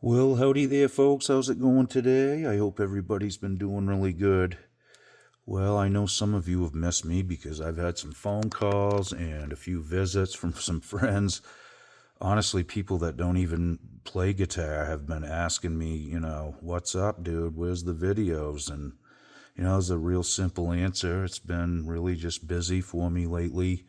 Well, howdy there, folks. How's it going today? I hope everybody's been doing really good. Well, I know some of you have missed me because I've had some phone calls and a few visits from some friends. Honestly, people that don't even play guitar have been asking me, what's up, dude? Where's the videos? And, it's a real simple answer. It's been really just busy for me lately.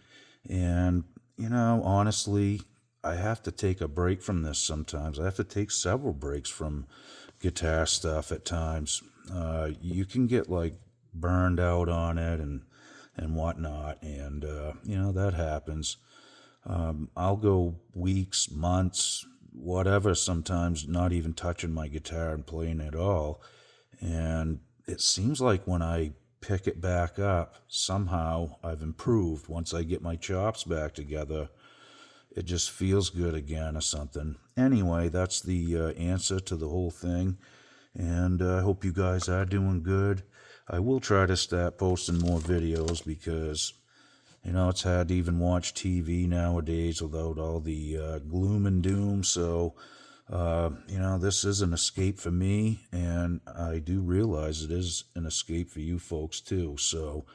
And, honestly, I have to take a break from this sometimes. I have to take several breaks from guitar stuff at times. You can get like burned out on it and whatnot, and that happens. I'll go weeks, months, whatever, sometimes not even touching my guitar and playing at all. And it seems like when I pick it back up, somehow I've improved. Once I get my chops back together, it just feels good again or something. Anyway, that's the answer to the whole thing. And I hope you guys are doing good. I will try to start posting more videos because, it's hard to even watch TV nowadays without all the gloom and doom. So, this is an escape for me, and I do realize it is an escape for you folks too. So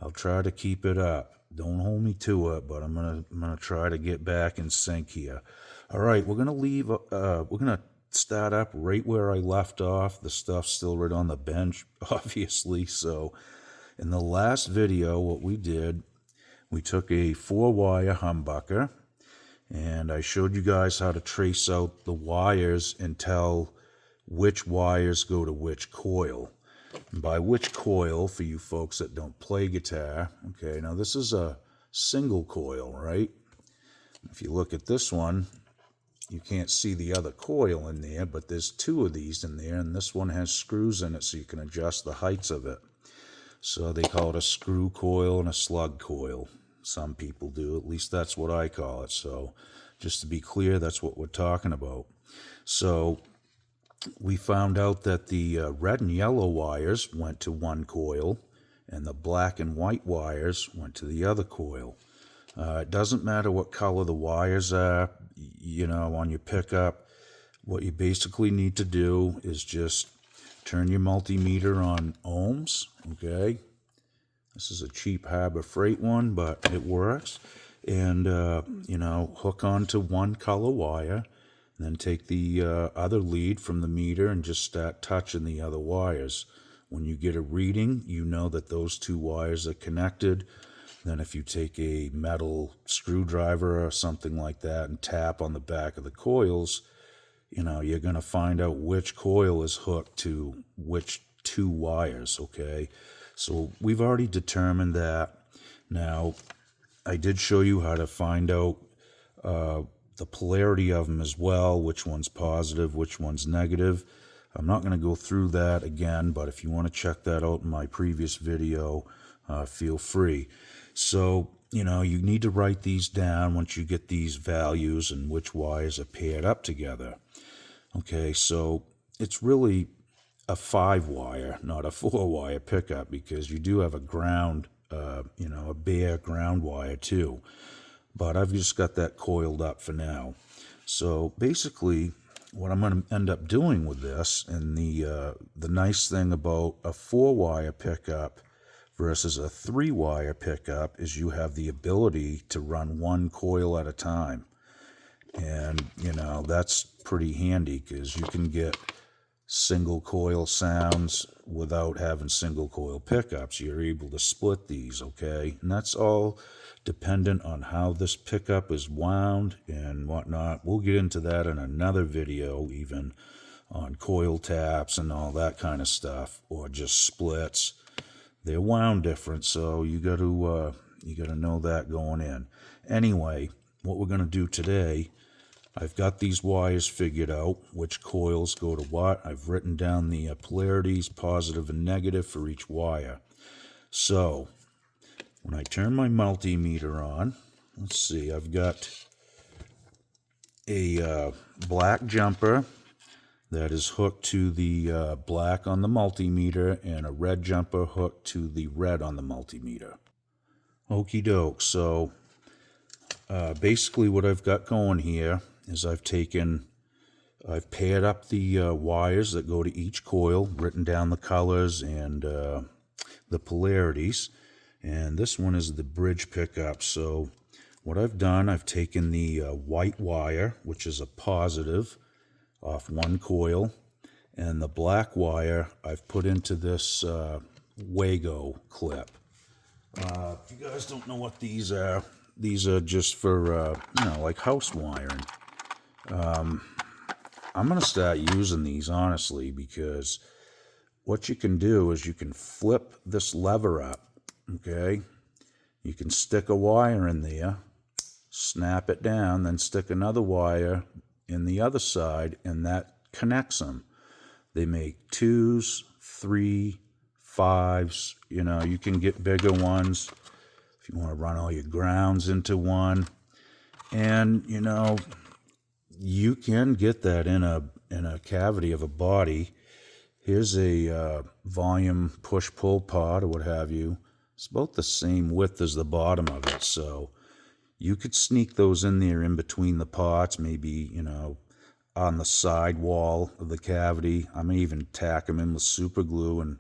I'll try to keep it up. Don't hold me to it, but I'm gonna try to get back in sync here. All right, we're gonna start up right where I left off. The stuff's still right on the bench, obviously. So in the last video, what we did, we took a 4-wire humbucker, and I showed you guys how to trace out the wires and tell which wires go to which coil. And by which coil, for you folks that don't play guitar, okay, now this is a single coil, right? If you look at this one, you can't see the other coil in there, but there's 2 of these in there, and this one has screws in it so you can adjust the heights of it. So they call it a screw coil and a slug coil. Some people do, at least that's what I call it. So just to be clear, that's what we're talking about. So we found out that the red and yellow wires went to one coil, and the black and white wires went to the other coil. It doesn't matter what color the wires are, on your pickup. What you basically need to do is just turn your multimeter on ohms, okay? This is a cheap Harbor Freight one, but it works. And, hook onto one color wire, and then take the other lead from the meter and just start touching the other wires. When you get a reading, you know that those 2 wires are connected. Then if you take a metal screwdriver or something like that and tap on the back of the coils, you're going to find out which coil is hooked to which 2 wires, okay? So we've already determined that. Now, I did show you how to find out the polarity of them as well, which one's positive, which one's negative. I'm not going to go through that again, but if you want to check that out in my previous video, feel free. So, you need to write these down once you get these values and which wires are paired up together. Okay, so it's really a 5-wire, not a 4-wire pickup, because you do have a ground, a bare ground wire too. But I've just got that coiled up for now. So basically, what I'm going to end up doing with this, and the nice thing about a 4-wire pickup versus a 3-wire pickup, is you have the ability to run one coil at a time. And, that's pretty handy because you can get single coil sounds without having single coil pickups. You're able to split these, okay? And that's all dependent on how this pickup is wound and whatnot. We'll get into that in another video, even on coil taps and all that kind of stuff, or just splits. They're wound different, so you got to know that going in. Anyway, what we're going to do today, I've got these wires figured out, which coils go to what. I've written down the polarities, positive and negative, for each wire. So when I turn my multimeter on, let's see, I've got a black jumper that is hooked to the black on the multimeter, and a red jumper hooked to the red on the multimeter. Okie doke. So basically what I've got going here is I've taken I've paired up the wires that go to each coil, written down the colors and the polarities. And this one is the bridge pickup. So what I've done, I've taken the white wire, which is a positive, off one coil, and the black wire I've put into this Wago clip. If you guys don't know what these are just for, like house wiring. I'm going to start using these, honestly, because what you can do is you can flip this lever up, okay? You can stick a wire in there, snap it down, then stick another wire in the other side, and that connects them. They make 2s, 3, 5s. You can get bigger ones if you want to run all your grounds into one. And, you can get that in a cavity of a body. Here's a volume push-pull pod or what have you. It's about the same width as the bottom of it, so you could sneak those in there in between the pots, maybe, on the side wall of the cavity. I may even tack them in with super glue, and,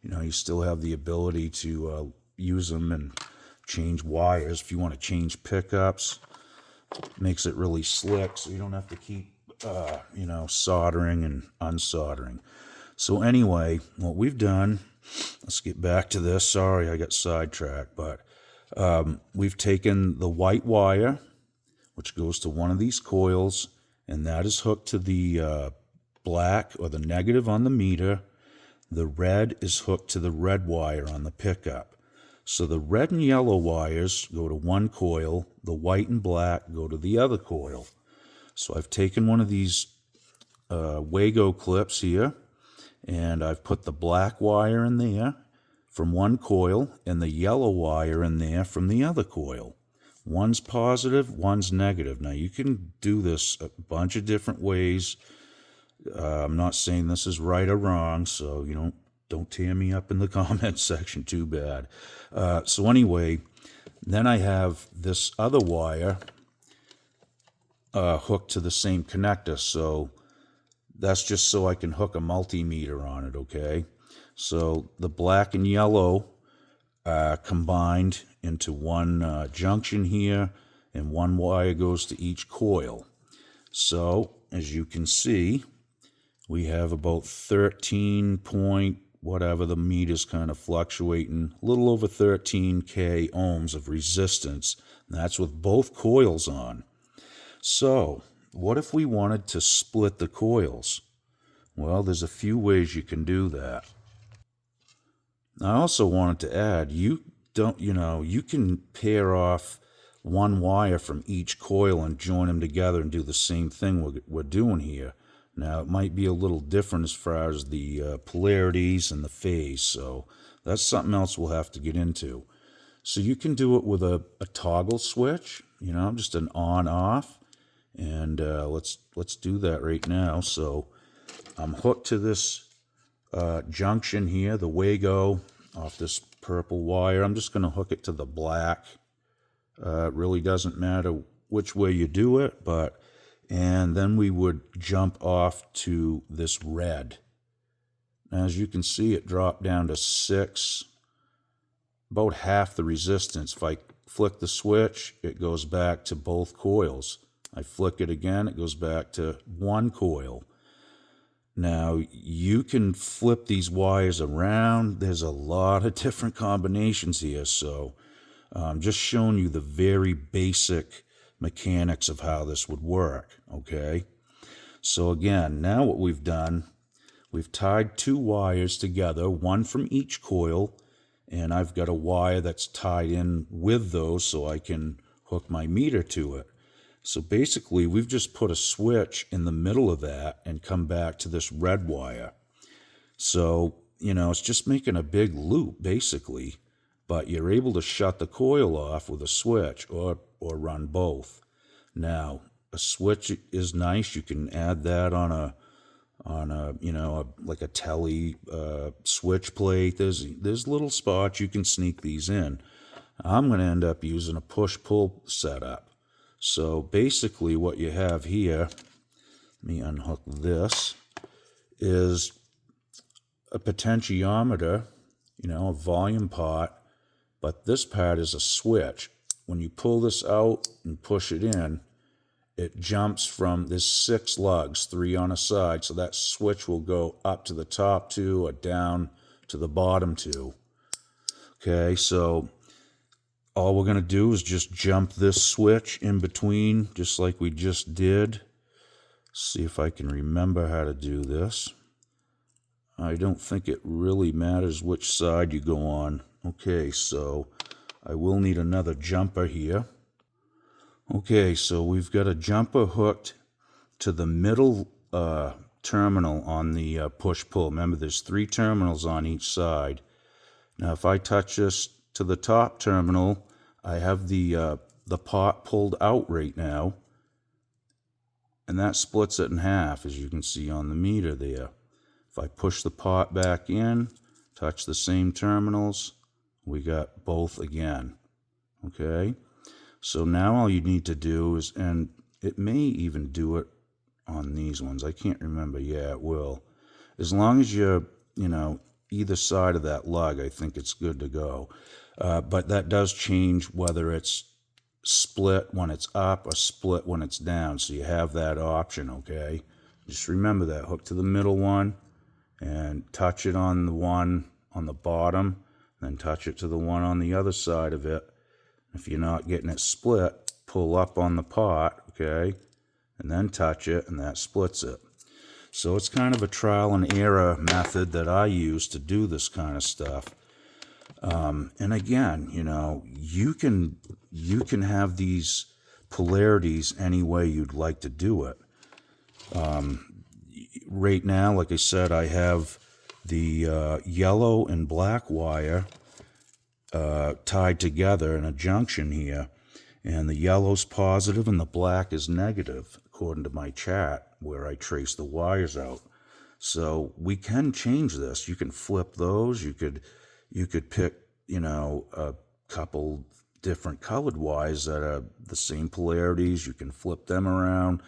you still have the ability to use them and change wires if you want to change pickups. Makes it really slick, so you don't have to keep, soldering and unsoldering. So anyway, what we've done, let's get back to this. Sorry, I got sidetracked, but we've taken the white wire, which goes to one of these coils, and that is hooked to the black or the negative on the meter. The red is hooked to the red wire on the pickup. So the red and yellow wires go to one coil, the white and black go to the other coil. So I've taken one of these Wago clips here, and I've put the black wire in there from one coil and the yellow wire in there from the other coil. One's positive, one's negative. Now you can do this a bunch of different ways. I'm not saying this is right or wrong, so don't tear me up in the comments section too bad. So anyway, then I have this other wire hooked to the same connector. So that's just so I can hook a multimeter on it, okay? So the black and yellow combined into one junction here, and one wire goes to each coil. So as you can see, we have about 13 point whatever, the meter's kind of fluctuating, a little over 13K ohms of resistance. And that's with both coils on. So what if we wanted to split the coils? Well, there's a few ways you can do that. I also wanted to add, you can pair off one wire from each coil and join them together and do the same thing we're doing here. Now, it might be a little different as far as the polarities and the phase, so that's something else we'll have to get into. So you can do it with a toggle switch, just an on-off, and let's do that right now. So I'm hooked to this junction here, the Wago, off this purple wire. I'm just going to hook it to the black. It really doesn't matter which way you do it, and then we would jump off to this red. Now, as you can see, it dropped down to 6, about half the resistance. If I flick the switch, it goes back to both coils. I flick it again, it goes back to one coil. Now, you can flip these wires around. There's a lot of different combinations here, so I'm just showing you the very basic mechanics of how this would work, okay? So again, now what we've done, we've tied 2 wires together, one from each coil, and I've got a wire that's tied in with those so I can hook my meter to it. So basically, we've just put a switch in the middle of that and come back to this red wire. So, it's just making a big loop, basically, but you're able to shut the coil off with a switch or run both. Now, a switch is nice. You can add that on a like a tele switch plate. There's little spots you can sneak these in. I'm going to end up using a push-pull setup. So basically what you have here, let me unhook this, is a potentiometer, a volume pot, but this part is a switch. When you pull this out and push it in, it jumps from, there's 6 lugs, 3 on a side, so that switch will go up to the top 2 or down to the bottom 2. Okay, so all we're going to do is just jump this switch in between, just like we just did. See if I can remember how to do this. I don't think it really matters which side you go on. Okay, so I will need another jumper here. Okay, so we've got a jumper hooked to the middle terminal on the push-pull. Remember, there's 3 terminals on each side. Now, if I touch this to the top terminal, I have the pot pulled out right now, and that splits it in half, as you can see on the meter there. If I push the pot back in, touch the same terminals, we got both again. Okay? So now all you need to do is, and it may even do it on these ones. I can't remember. Yeah, it will. As long as you're, either side of that lug, I think it's good to go. But that does change whether it's split when it's up or split when it's down. So you have that option, okay? Just remember that. Hook to the middle one and touch it on the one on the bottom, then touch it to the one on the other side of it. If you're not getting it split, pull up on the pot, okay, and then touch it, and that splits it. So it's kind of a trial and error method that I use to do this kind of stuff. And again, you can have these polarities any way you'd like to do it. Right now, like I said, I have the yellow and black wire tied together in a junction here, and the yellow's positive and the black is negative according to my chart where I trace the wires out. So we can change this. You can flip those. You could pick a couple different colored wires that are the same polarities. You can flip them around.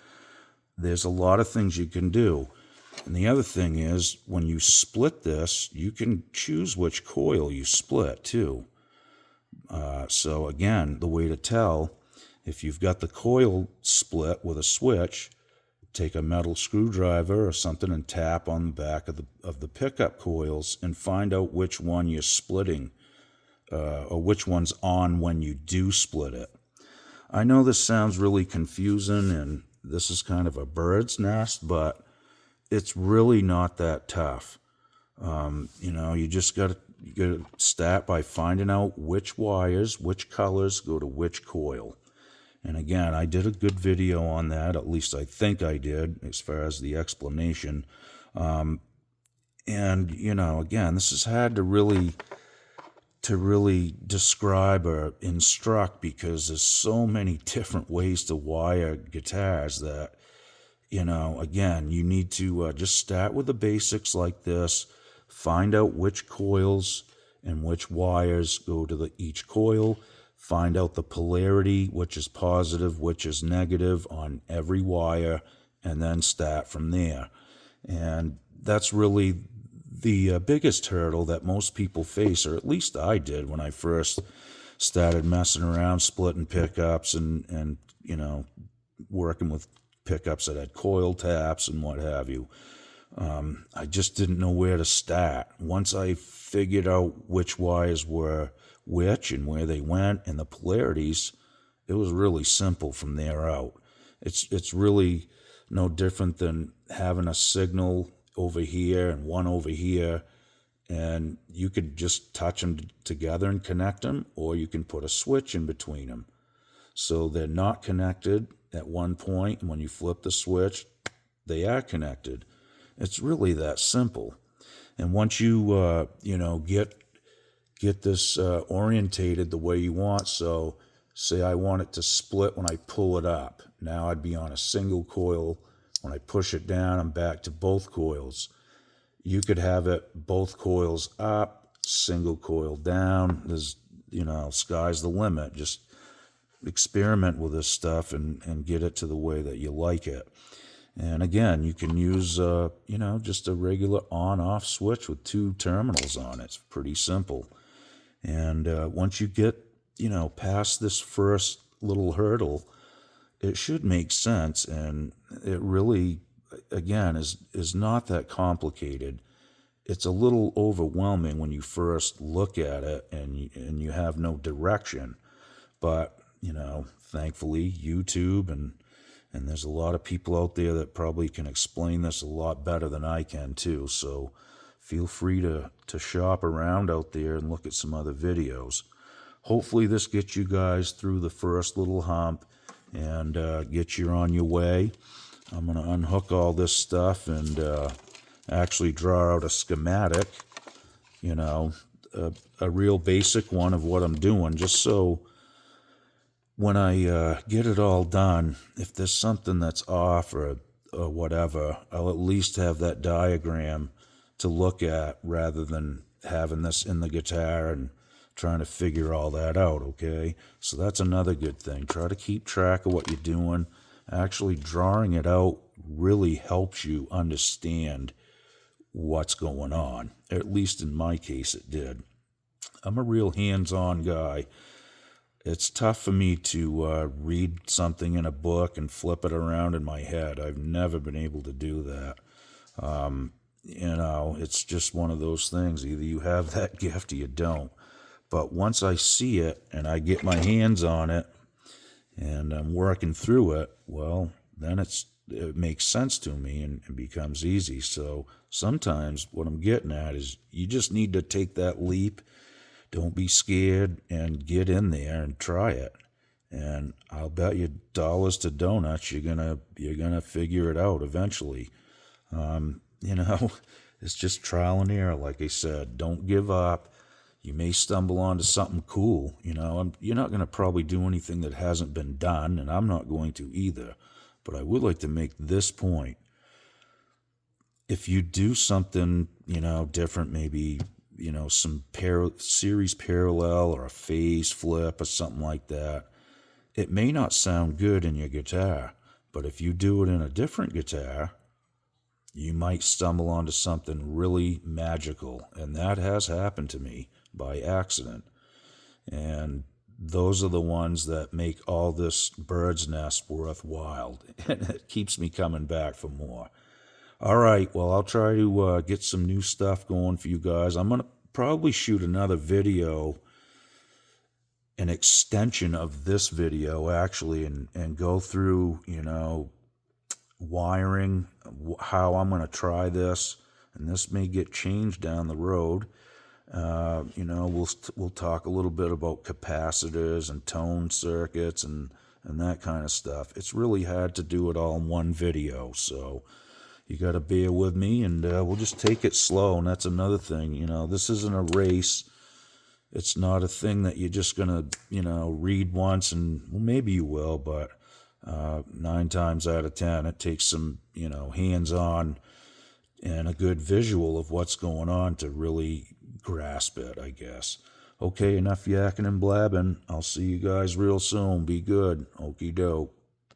There's a lot of things you can do. And the other thing is, when you split this, you can choose which coil you split too. So again, the way to tell, if you've got the coil split with a switch, take a metal screwdriver or something and tap on the back of the pickup coils and find out which one you're splitting, or which one's on when you do split it. I know this sounds really confusing and this is kind of a bird's nest, but it's really not that tough. You just got to start by finding out which wires, which colors go to which coil. And again, I did a good video on that, at least I think I did, as far as the explanation. And, again, this is hard to really describe or instruct because there's so many different ways to wire guitars that, again, you need to just start with the basics like this, find out which coils and which wires go to each coil, find out the polarity, which is positive, which is negative on every wire, and then start from there. And that's really the biggest hurdle that most people face, or at least I did when I first started messing around, splitting pickups and working with pickups that had coil taps and what have you. I just didn't know where to start. Once I figured out which wires were which and where they went and the polarities, it was really simple from there out. It's really no different than having a signal over here and one over here, and you could just touch them together and connect them, or you can put a switch in between them. So they're not connected at one point, and when you flip the switch, they are connected. It's really that simple. And once you get this orientated the way you want, so say I want it to split when I pull it up. Now I'd be on a single coil. When I push it down, I'm back to both coils. You could have it both coils up, single coil down. There's, sky's the limit. Just experiment with this stuff and get it to the way that you like it. And again, you can use, just a regular on-off switch with 2 terminals on it. It's pretty simple. And once you get, past this first little hurdle, it should make sense. And it really, again, is not that complicated. It's a little overwhelming when you first look at it and you have no direction. But, thankfully, YouTube and there's a lot of people out there that probably can explain this a lot better than I can too. So feel free to shop around out there and look at some other videos. Hopefully this gets you guys through the first little hump and get you on your way. I'm going to unhook all this stuff and actually draw out a schematic, a real basic one of what I'm doing, just so when I get it all done, if there's something that's off or whatever, I'll at least have that diagram to look at rather than having this in the guitar and trying to figure all that out, okay? So that's another good thing. Try to keep track of what you're doing. Actually drawing it out really helps you understand what's going on. At least in my case it did. I'm a real hands-on guy. It's tough for me to read something in a book and flip it around in my head. I've never been able to do that. It's just one of those things. Either you have that gift or you don't. But once I see it and I get my hands on it and I'm working through it, well, then it makes sense to me and it becomes easy. So sometimes what I'm getting at is you just need to take that leap. Don't be scared and get in there and try it. And I'll bet you dollars to donuts you're gonna figure it out eventually. It's just trial and error, like I said. Don't give up. You may stumble onto something cool. You're not gonna probably do anything that hasn't been done, and I'm not going to either. But I would like to make this point. If you do something, different, maybe some series parallel or a phase flip or something like that, it may not sound good in your guitar, but if you do it in a different guitar, you might stumble onto something really magical, and that has happened to me by accident. And those are the ones that make all this bird's nest worthwhile, and it keeps me coming back for more. All right, well, I'll try to get some new stuff going for you guys. I'm going to probably shoot another video, an extension of this video, actually, and go through, wiring, how I'm going to try this. And this may get changed down the road. We'll talk a little bit about capacitors and tone circuits and that kind of stuff. It's really hard to do it all in one video, so you got to bear with me, and we'll just take it slow. And that's another thing, this isn't a race. It's not a thing that you're just going to, read once and, well, maybe you will, but 9 times out of 10, it takes some, hands-on and a good visual of what's going on to really grasp it, I guess. Okay, enough yakking and blabbing. I'll see you guys real soon. Be good. Okie doke.